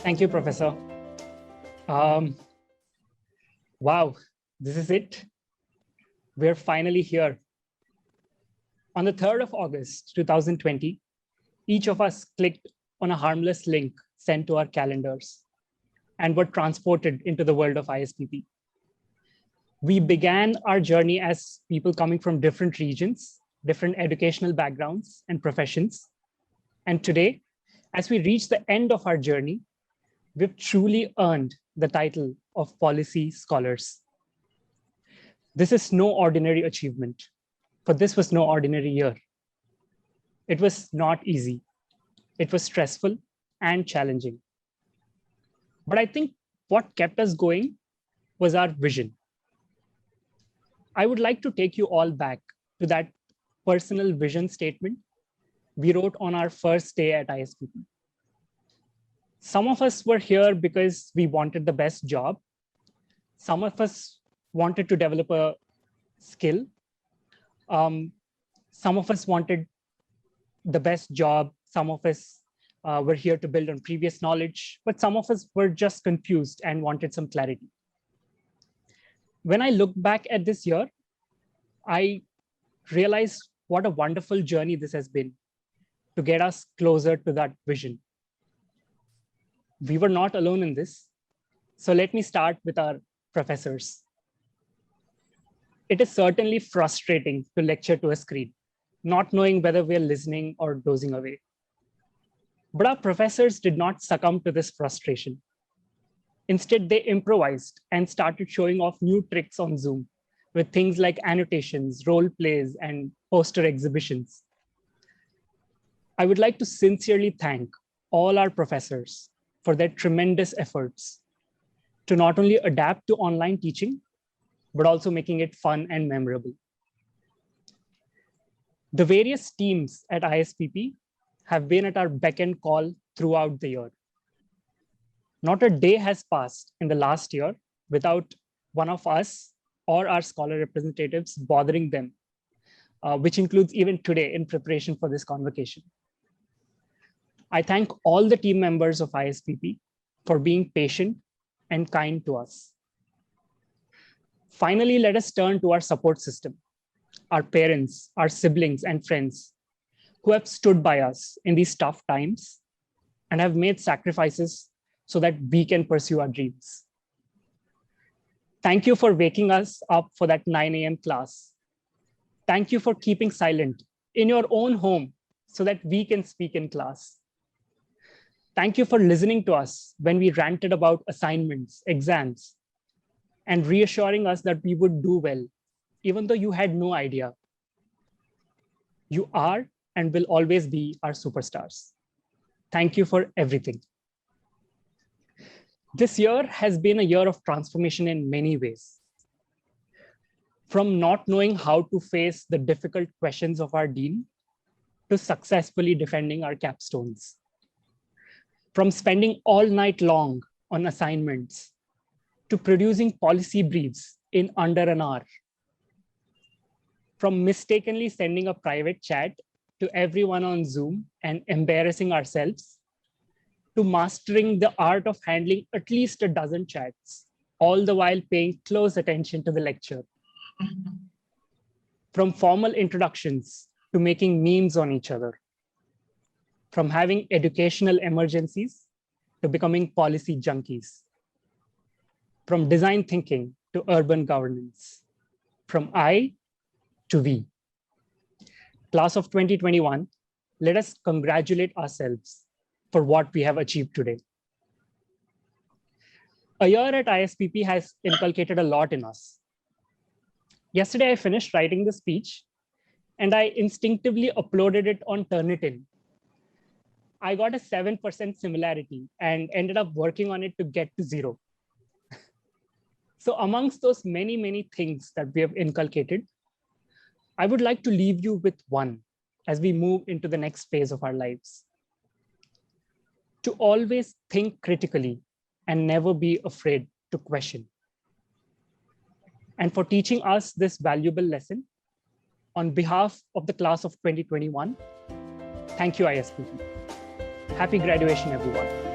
Thank you, Professor. Wow, this is it. We're finally here. On the 3rd of August, 2020, each of us clicked on a harmless link sent to our calendars and were transported into the world of ISPP. We began our journey as people coming from different regions, different educational backgrounds and professions. And today, as we reach the end of our journey, we've truly earned the title of policy scholars. This is no ordinary achievement, for this was no ordinary year. It was not easy. It was stressful and challenging. But I think what kept us going was our vision. I would like to take you all back to that personal vision statement we wrote on our first day at ISPP. Some of us were here because we wanted the best job. Some of us wanted to develop a skill. Some of us wanted the best job. Some of us were here to build on previous knowledge, but some of us were just confused and wanted some clarity. When I look back at this year, I realized what a wonderful journey this has been to get us closer to that vision. We were not alone in this. So let me start with our professors. It is certainly frustrating to lecture to a screen, not knowing whether we're listening or dozing away. But our professors did not succumb to this frustration. Instead, they improvised and started showing off new tricks on Zoom with things like annotations, role plays, and poster exhibitions. I would like to sincerely thank all our professors for their tremendous efforts to not only adapt to online teaching, but also making it fun and memorable. The various teams at ISPP have been at our beck and call throughout the year. Not a day has passed in the last year without one of us or our scholar representatives bothering them, which includes even today in preparation for this convocation. I thank all the team members of ISPP for being patient and kind to us. Finally, let us turn to our support system, our parents, our siblings, and friends who have stood by us in these tough times and have made sacrifices so that we can pursue our dreams. Thank you for waking us up for that 9 a.m. class. Thank you for keeping silent in your own home so that we can speak in class. Thank you for listening to us when we ranted about assignments, exams, and reassuring us that we would do well, even though you had no idea. You are and will always be our superstars. Thank you for everything. This year has been a year of transformation in many ways. From not knowing how to face the difficult questions of our dean to successfully defending our capstones. From spending all night long on assignments to producing policy briefs in under an hour. From mistakenly sending a private chat to everyone on Zoom and embarrassing ourselves, to mastering the art of handling at least a dozen chats, all the while paying close attention to the lecture. From formal introductions to making memes on each other. From having educational emergencies to becoming policy junkies. From design thinking to urban governance. From I to we. Class of 2021, let us congratulate ourselves for what we have achieved today. A year at ISPP has inculcated a lot in us. Yesterday, I finished writing the speech and I instinctively uploaded it on Turnitin. I got a 7% similarity and ended up working on it to get to 0. So amongst those many, many things that we have inculcated, I would like to leave you with one as we move into the next phase of our lives. To always think critically and never be afraid to question. And for teaching us this valuable lesson, on behalf of the class of 2021, thank you, ISPP. Happy graduation, everyone.